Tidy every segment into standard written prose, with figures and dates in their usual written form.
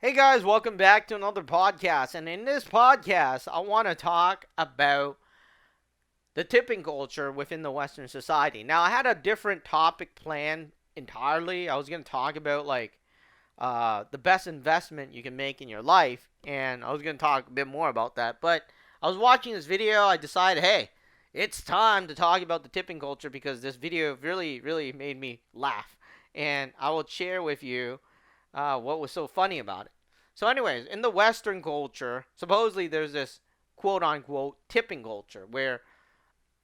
Hey guys, welcome back to another podcast. And in this podcast, I want to talk about the tipping culture within the Western society. Now, I had a different topic planned entirely. I was going to talk about the best investment you can make in your life, and I was going to talk a bit more about that. But I was watching this video. I decided, hey, it's time to talk about the tipping culture because this video really made me laugh, and I will share with you what was so funny about it. So, anyways, in the Western culture, supposedly there's this quote unquote tipping culture where,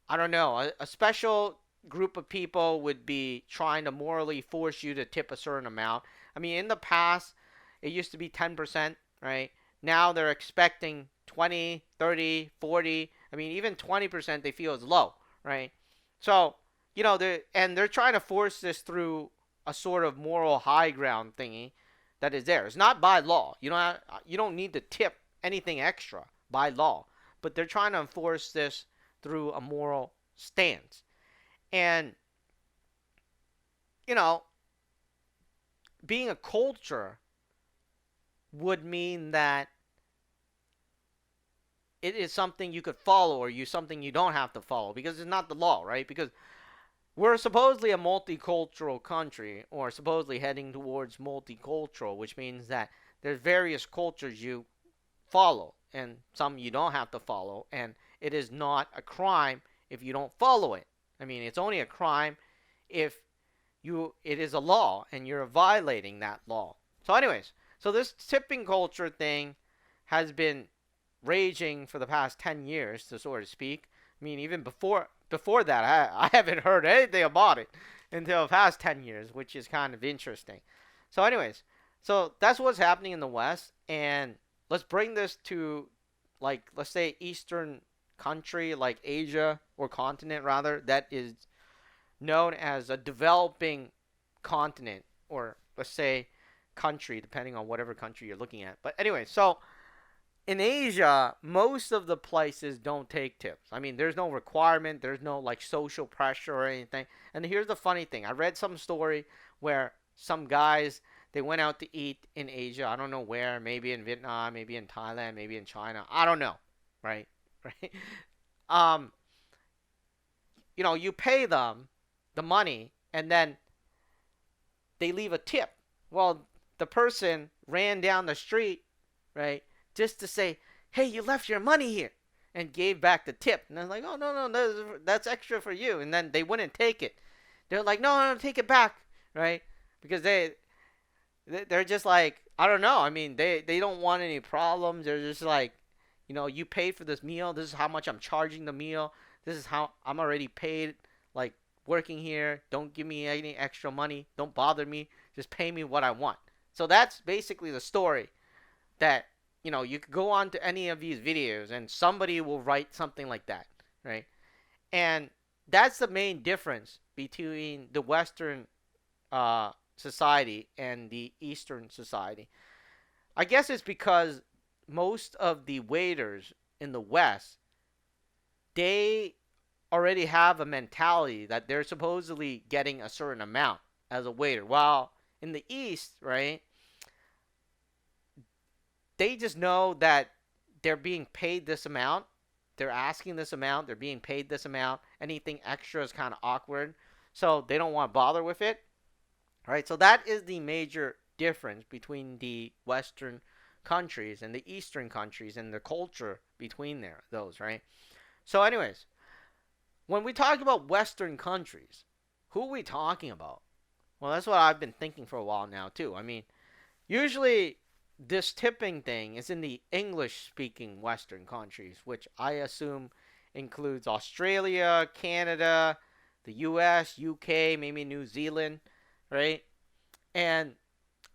I don't know, a special group of people would be trying to morally force you to tip a certain amount. I mean, in the past, it used to be 10%, right? Now they're expecting 20, 30, 40. I mean, even 20% they feel is low, right? So, they're trying to force this through a sort of moral high ground thingy that is there. It's not by law. You don't need to tip anything extra by law, but they're trying to enforce this through a moral stance. And you know, being a culture would mean that it is something you could follow or something you don't have to follow because it's not the law, right? Because we're supposedly a multicultural country or supposedly heading towards multicultural, which means that there's various cultures you follow and some you don't have to follow, and it is not a crime if you don't follow it. I mean, it's only a crime if it is a law and you're violating that law. So anyways, so this tipping culture thing has been raging for the past 10 years, to sort of speak. I mean, even before that, I haven't heard anything about it until the past 10 years, which is kind of interesting. So anyways, so that's what's happening in the West, and let's bring this to, like, let's say Eastern country like Asia, or continent rather, that is known as a developing continent, or let's say country, depending on whatever country you're looking at. But anyway, so in Asia, most of the places don't take tips. I mean, there's no requirement, there's no like social pressure or anything. And here's the funny thing: I read some story where some guys, they went out to eat in Asia. I don't know where, maybe in Vietnam, maybe in Thailand, maybe in China. I don't know, right? Right? Um, you pay them the money, and then they leave a tip. Well, the person ran down the street, right, just to say, "Hey, you left your money here," and gave back the tip. And I was like, "Oh, no, that's extra for you." And then they wouldn't take it. They're like, "No, take it back," right? Because they're just like, I don't know. I mean, they don't want any problems. They're just like, you paid for this meal. This is how much I'm charging the meal. This is how I'm already paid. Like, working here. Don't give me any extra money. Don't bother me. Just pay me what I want. So that's basically the story. That you could go on to any of these videos and somebody will write something like that, right? And that's the main difference between the Western society and the Eastern society. I guess it's because most of the waiters in the West, they already have a mentality that they're supposedly getting a certain amount as a waiter. While in the East, right, they just know that they're being paid this amount. They're asking this amount. They're being paid this amount. Anything extra is kind of awkward. So they don't want to bother with it. Right? So that is the major difference between the Western countries and the Eastern countries and the culture between those, right? So, anyways, when we talk about Western countries, who are we talking about? Well, that's what I've been thinking for a while now, too. I mean, usually this tipping thing is in the English speaking Western countries, which I assume includes Australia, Canada, the US, UK, maybe New Zealand, right? And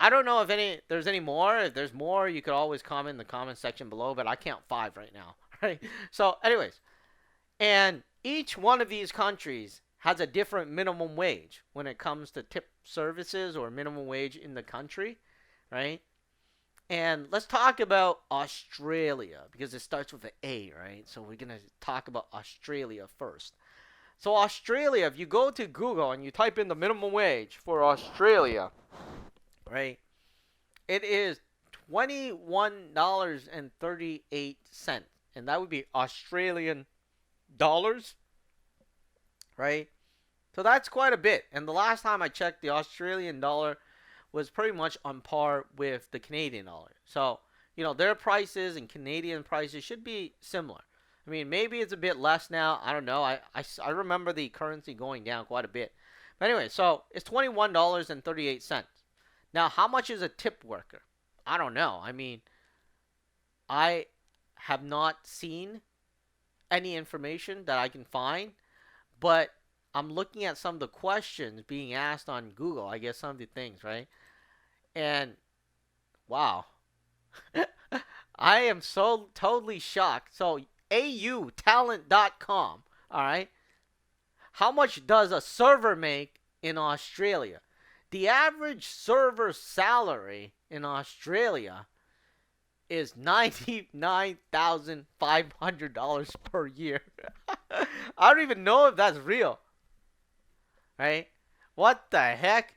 I don't know if there's any more. If there's more, you could always comment in the comment section below, but I count 5 right now, right? So, anyways, and each one of these countries has a different minimum wage when it comes to tip services or minimum wage in the country, right? And let's talk about Australia because it starts with an A, right? So we're going to talk about Australia first. So, Australia, if you go to Google and you type in the minimum wage for Australia, right, it is $21.38, and that would be Australian dollars, right? So that's quite a bit. And the last time I checked, the Australian dollar was pretty much on par with the Canadian dollar. So, their prices and Canadian prices should be similar. I mean, maybe it's a bit less now. I don't know. I remember the currency going down quite a bit. But anyway, so it's $21.38. Now, how much is a tip worker? I don't know. I mean, I have not seen any information that I can find, but I'm looking at some of the questions being asked on Google. I guess some of the things, right? And wow, I am so totally shocked. So, autalent.com, all right? How much does a server make in Australia? The average server salary in Australia is $99,500 per year. I don't even know if that's real, right? What the heck?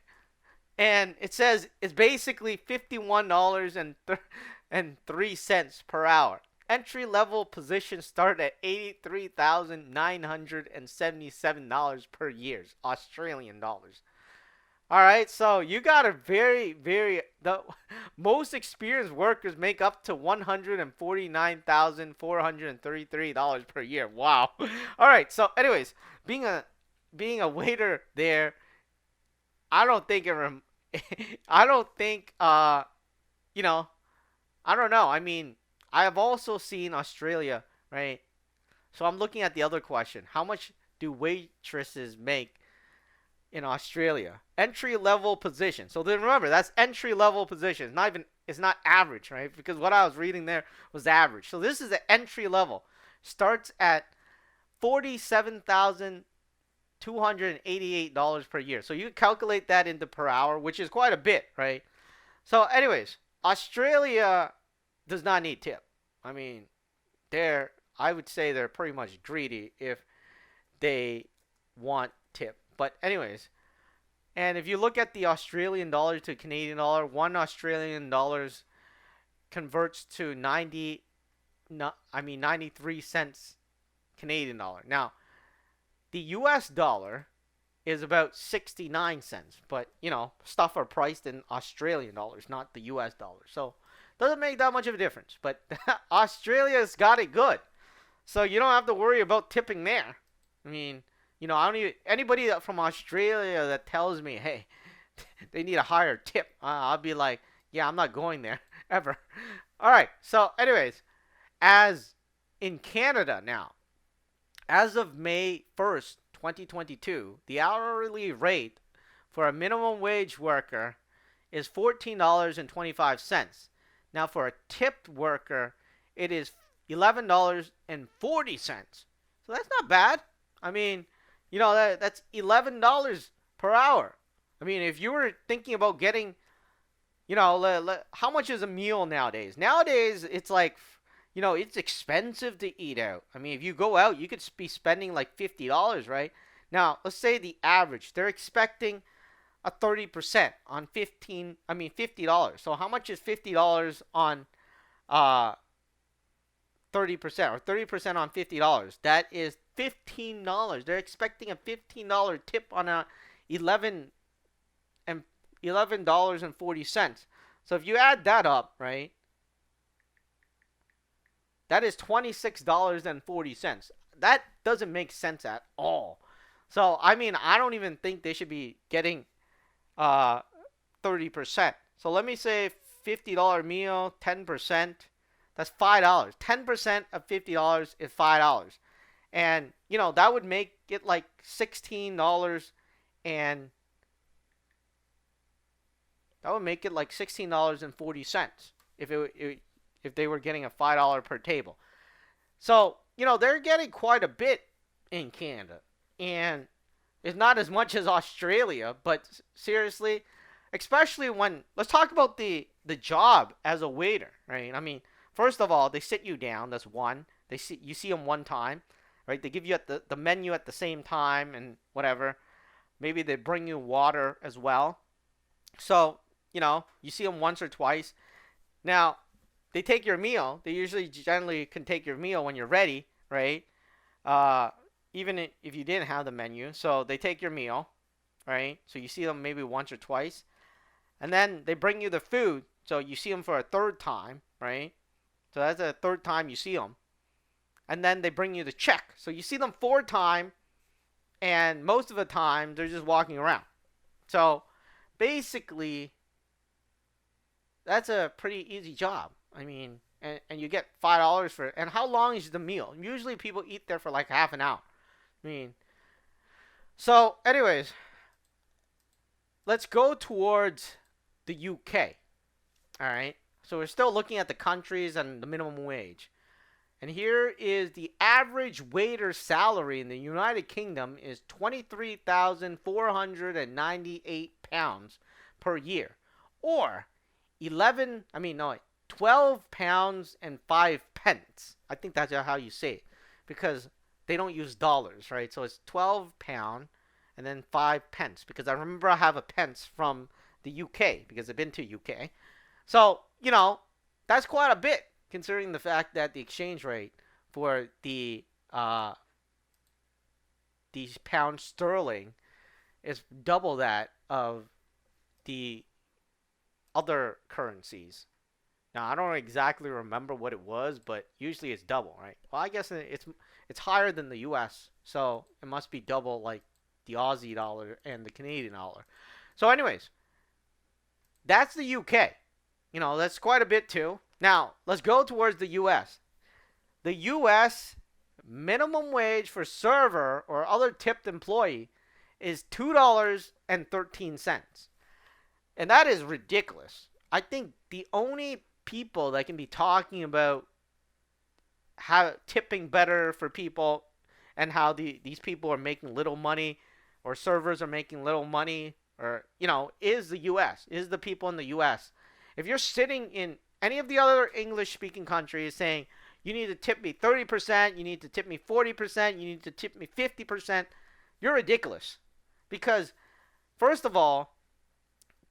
And it says it's basically $51.03 per hour. Entry level positions start at $83,977 per year, Australian dollars. All right, so you got a the most experienced workers make up to $149,433 per year. Wow. All right, so anyways, being a waiter there, I don't think I don't think I don't know. I mean, I have also seen Australia, right? So I'm looking at the other question. How much do waitresses make in Australia? Entry level position. So then remember, that's entry level position. It's not average, right? Because what I was reading there was average. So this is the entry level. Starts at $47,288 per year. So you calculate that into per hour, which is quite a bit, right? So anyways, Australia does not need tip. I mean, I would say they're pretty much greedy if they want tip. But anyways, and if you look at the Australian dollar to Canadian dollar, 1 Australian dollar converts to 93 cents Canadian dollar. Now, the US dollar is about 69 cents, but stuff are priced in Australian dollars, not the US dollar. So, doesn't make that much of a difference, but Australia's got it good. So, you don't have to worry about tipping there. I mean, I don't need anybody from Australia that tells me, hey, they need a higher tip. I'll be like, yeah, I'm not going there ever. All right. So, anyways, as in Canada now, as of May 1st, 2022, the hourly rate for a minimum wage worker is $14.25. Now, for a tipped worker, it is $11.40. So that's not bad. I mean, that's $11 per hour. I mean, if you were thinking about getting, how much is a meal nowadays? Nowadays, it's like, it's expensive to eat out. I mean, if you go out, you could be spending like $50, right? Now, let's say the average, they're expecting a 30% on $50. So how much is $50 on 30% or 30% on $50? That is $15. They're expecting a $15 tip on a $11.40. So if you add that up, right? That is $26.40. That doesn't make sense at all. So, I mean, I don't even think they should be getting 30%. So let me say $50 meal, 10%. That's $5. 10% of $50 is $5. And, that would make it like $16 and that would make it like $16.40 if they were getting a $5 per table. So, they're getting quite a bit in Canada. And it's not as much as Australia, but seriously, especially let's talk about the job as a waiter, right? I mean, first of all, they sit you down. That's one. You see them one time, right? They give you the menu at the same time and whatever. Maybe they bring you water as well. So, you see them once or twice. Now, they take your meal. They usually generally can take your meal when you're ready, right? Uh, even if you didn't have the menu. So they take your meal, right? So you see them maybe once or twice. And then they bring you the food. So you see them for a third time, right? So that's a third time you see them. And then they bring you the check. So you see them four times, and most of the time they're just walking around. So basically, that's a pretty easy job. I mean, and you get $5 for it. And how long is the meal? Usually people eat there for like half an hour. I mean, so anyways, let's go towards the UK. All right. So we're still looking at the countries and the minimum wage. And here is the average waiter salary in the United Kingdom is £23,498 per year, or 12 pounds and 5 pence. I think that's how you say it, because they don't use dollars, right? So it's 12 pound and then 5 pence, because I remember I have a pence from the UK because I've been to UK. So, that's quite a bit considering the fact that the exchange rate for these pound sterling is double that of the other currencies. Now I don't exactly remember what it was, but usually it's double, right? Well, I guess it's higher than the U.S., so it must be double, like the Aussie dollar and the Canadian dollar. So, anyways, that's the UK. That's quite a bit too. Now let's go towards the U.S. The U.S. minimum wage for server or other tipped employee is $2.13. And that is ridiculous. I think the only people that can be talking about how tipping better for people and how these people are making little money, or servers are making little money, or is the US, is the people in the US. If you're sitting in any of the other English speaking countries saying you need to tip me 30%, you need to tip me 40%, you need to tip me 50%, you're ridiculous. Because first of all,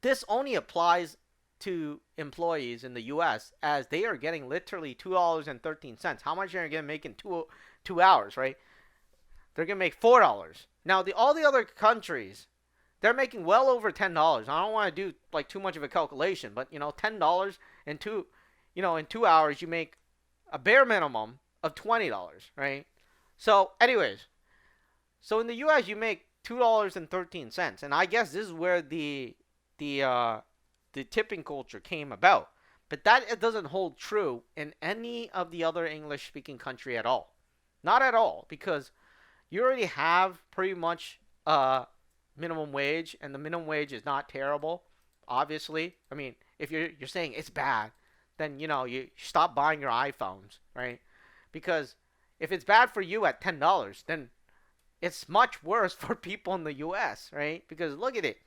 this only applies to employees in the US, as they are getting literally $2.13. How much are they going to make in 2 hours, right? They're going to make $4. Now, all the other countries, they're making well over $10. I don't want to do like too much of a calculation, but $10 in in 2 hours you make a bare minimum of $20, right? So, anyways, so in the US you make $2.13, and I guess this is where the tipping culture came about. But that it doesn't hold true in any of the other English speaking country at all. Not at all, because you already have pretty much minimum wage, and the minimum wage is not terrible. Obviously, I mean, if you're saying it's bad, then you stop buying your iPhones, right? Because if it's bad for you at $10, then it's much worse for people in the U.S., right? Because look at it,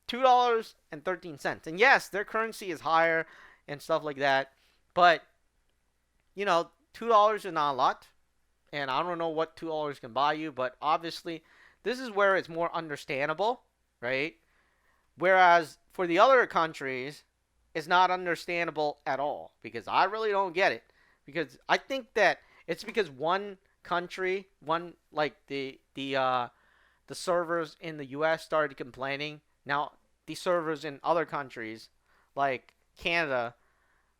$2.13, and yes, their currency is higher and stuff like that, but $2 is not a lot, and I don't know what $2 can buy you, but obviously this is where it's more understandable, right? Whereas for the other countries, it's not understandable at all, because I really don't get it. Because I think that it's because one country, like the servers in the U.S. started complaining. Now the servers in other countries like Canada,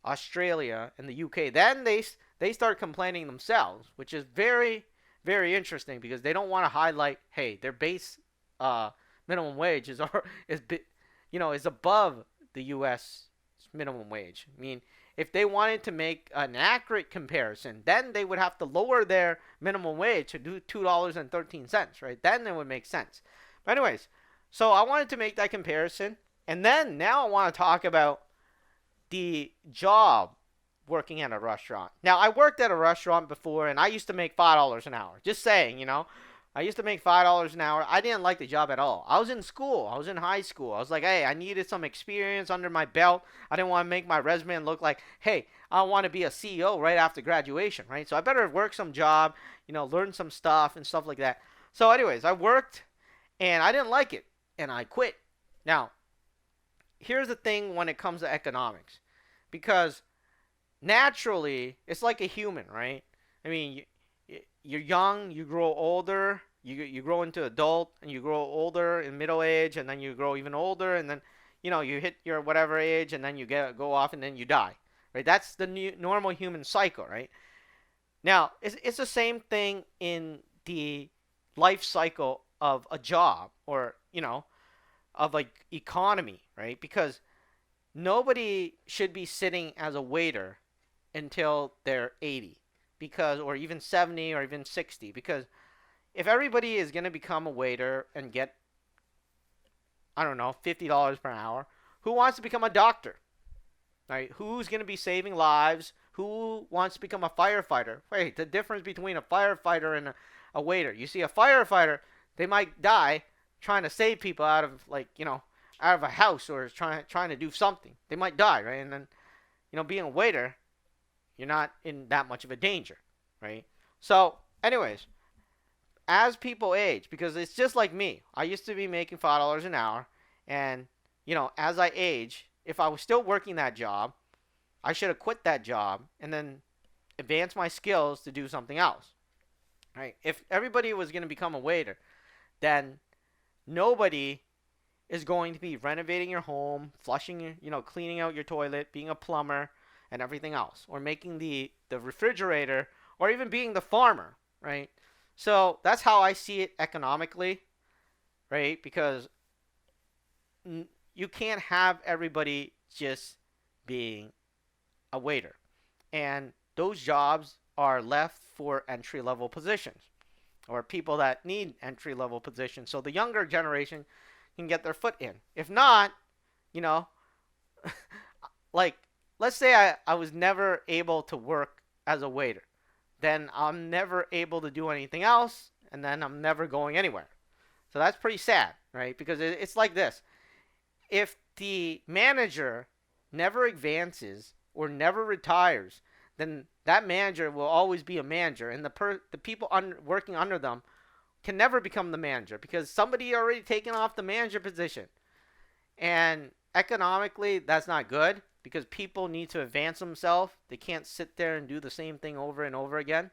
Australia, and the UK, then they start complaining themselves, which is very, very interesting, because they don't want to highlight, hey, their base minimum wage is above the U.S. minimum wage. I mean, if they wanted to make an accurate comparison, then they would have to lower their minimum wage to do $2.13, right? Then it would make sense. But anyways, so I wanted to make that comparison, and then now I want to talk about the job working at a restaurant. Now, I worked at a restaurant before, and I used to make $5 an hour. Just saying, I used to make $5 an hour. I didn't like the job at all. I was in school. I was in high school. I was like, hey, I needed some experience under my belt. I didn't want to make my resume look like, hey, I want to be a CEO right after graduation, right? So I better work some job, learn some stuff and stuff like that. So anyways, I worked, and I didn't like it, and I quit. Now, here's the thing when it comes to economics, because naturally, it's like a human, right? I mean, you're young, you grow older, you grow into adult, and you grow older in middle age, and then you grow even older, and then you hit your whatever age, and then you go off, and then you die, right? That's the normal human cycle, right? Now, it's the same thing in the life cycle of a job, or of like economy, right? Because nobody should be sitting as a waiter until they're 80, because, or even 70, or even 60, because if everybody is going to become a waiter and get, I don't know, $50 per hour, who wants to become a doctor, right? Who's going to be saving lives? Who wants to become a firefighter? Wait, the difference between a firefighter and a waiter. You see, a firefighter, they might die trying to save people out of, like, out of a house, or trying to do something. They might die, right? And then, being a waiter, you're not in that much of a danger, right? So, anyways, as people age, because it's just like me. I used to be making $5 an hour, and as I age, if I was still working that job, I should have quit that job and then advance my skills to do something else, right? If everybody was going to become a waiter, then nobody is going to be renovating your home, flushing, cleaning out your toilet, being a plumber, and everything else, or making the refrigerator, or even being the farmer, right? So that's how I see it economically, right? Because you can't have everybody just being a waiter, and those jobs are left for entry level positions, or people that need entry level positions, so the younger generation can get their foot in. If not, you know, like, let's say I was never able to work as a waiter, then I'm never able to do anything else, and then I'm never going anywhere. So that's pretty sad, right? Because it's like this: if the manager never advances or never retires, then that manager will always be a manager, and the people working under them can never become the manager, because somebody already taken off the manager position. And economically, that's not good, because people need to advance themselves. They can't sit there and do the same thing over and over again.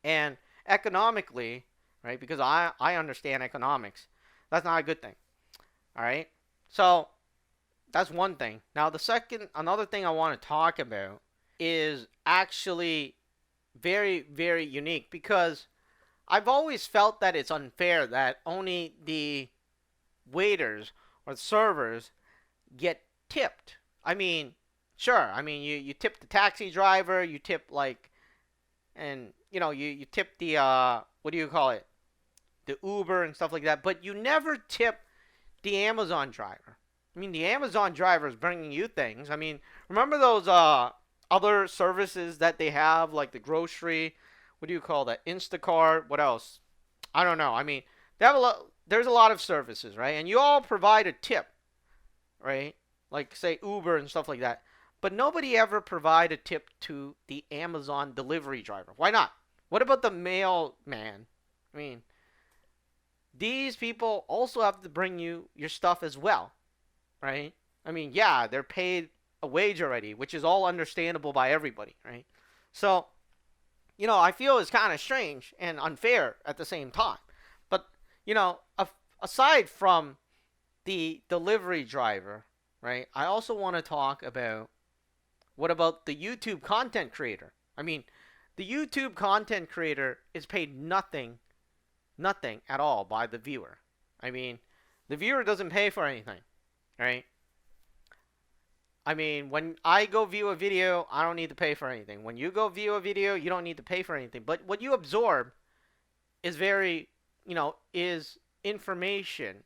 And economically, right, because I understand economics, that's not a good thing. All right. So that's one thing. Now, another thing I want to talk about is actually very, very unique, because I've always felt that it's unfair that only the waiters or the servers get tipped. I mean, sure. I mean, you tip the taxi driver, you tip, like, and you tip the what do you call it? The Uber and stuff like that, but you never tip the Amazon driver. I mean, the Amazon driver is bringing you things. I mean, remember those other services that they have, like the grocery, what do you call that? Instacart, what else? I don't know. I mean, they have a lot. There's a lot of services, right? And you all provide a tip, right? Like, say, Uber and stuff like that. But nobody ever provide a tip to the Amazon delivery driver. Why not? What about the mailman? I mean, these people also have to bring you your stuff as well, right? I mean, yeah, they're paid a wage already, which is all understandable by everybody, right? So, I feel it's kind of strange and unfair at the same time. But, aside from the delivery driver, right, I also want to talk about, what about the YouTube content creator? I mean, the YouTube content creator is paid nothing at all by the viewer. I mean, the viewer doesn't pay for anything, right? I mean, when I go view a video, I don't need to pay for anything. When you go view a video, you don't need to pay for anything. But what you absorb is is information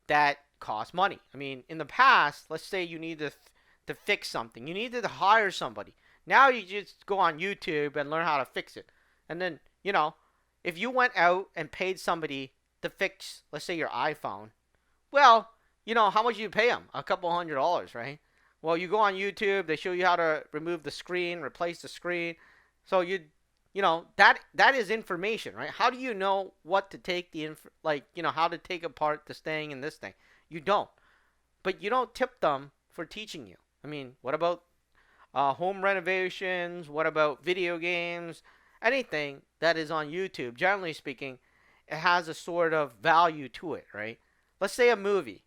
that costs money. I mean, in the past, let's say you need to fix something. You needed to hire somebody. Now you just go on YouTube and learn how to fix it. And then, if you went out and paid somebody to fix, let's say, your iPhone, well, how much you pay them? A couple $100, right? Well, you go on YouTube, they show you how to remove the screen, replace the screen. So that is information, right? How do you know what to take how to take apart this thing and this thing? You don't. But you don't tip them for teaching you. I mean, what about home renovations, what about video games, anything that is on YouTube, generally speaking, it has a sort of value to it, right? Let's say a movie.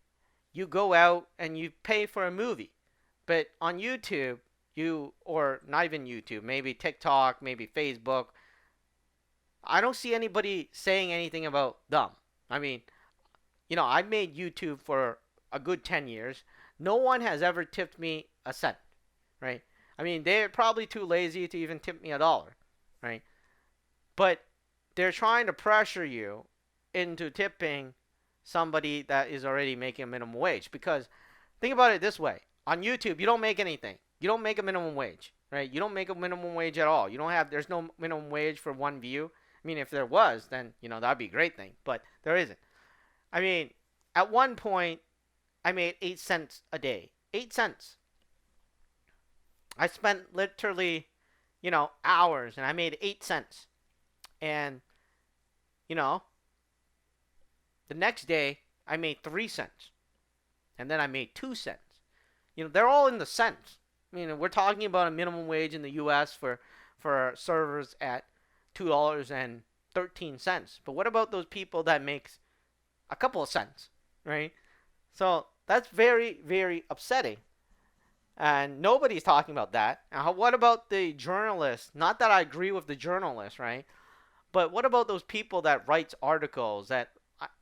You go out and you pay for a movie, but on YouTube, or not even YouTube, maybe TikTok, maybe Facebook, I don't see anybody saying anything about them. I mean, I've made YouTube for a good 10 years. No one has ever tipped me a cent, right? I mean, they're probably too lazy to even tip me $1, right? But they're trying to pressure you into tipping somebody that is already making a minimum wage. Because think about it this way: on YouTube, you don't make anything. You don't make a minimum wage, right? You don't make a minimum wage at all. There's no minimum wage for one view. I mean, if there was, then that'd be a great thing. But there isn't. I mean, at one point, I made 8 cents a day. 8 cents. I spent literally, hours, and I made 8 cents. And, you know, the next day, I made 3 cents. And then I made 2 cents. They're all in the cents. I mean, we're talking about a minimum wage in the U.S. for servers at $2.13. But what about those people that makes a couple of cents, right? So that's very, very upsetting. And nobody's talking about that. Now, what about the journalists? Not that I agree with the journalists, right? But what about those people that writes articles, that,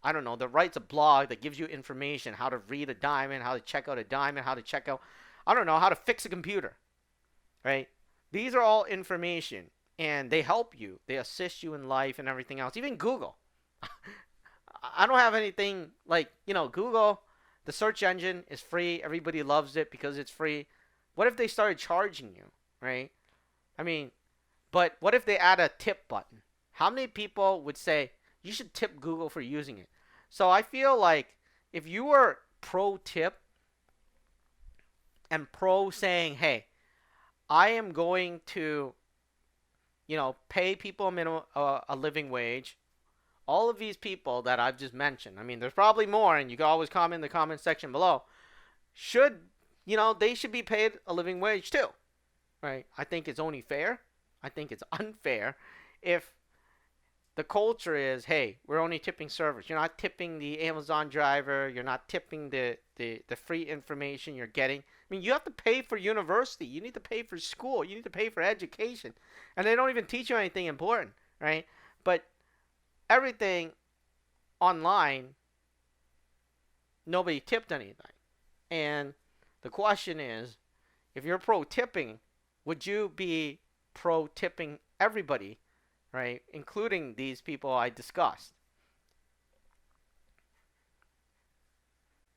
I don't know, that writes a blog that gives you information, how to read a diamond, how to check out a diamond, how to check out, I don't know, how to fix a computer, right? These are all information, and they help you. They assist you in life and everything else. Even Google. I don't have anything like, Google, the search engine is free. Everybody loves it because it's free. What if they started charging you, right? I mean, but what if they add a tip button? How many people would say you should tip Google for using it? So I feel like if you were pro tip and pro saying, hey, I am going to, pay people a living wage, all of these people that I've just mentioned, I mean, there's probably more, and you can always comment in the comment section below, they should be paid a living wage too, right? I think it's only fair. I think it's unfair if the culture is, hey, we're only tipping servers. You're not tipping the Amazon driver. You're not tipping the free information you're getting. I mean, you have to pay for university. You need to pay for school. You need to pay for education. And they don't even teach you anything important, right? But everything online, nobody tipped anything. And the question is, if you're pro tipping, would you be pro tipping everybody, right? Including these people I discussed.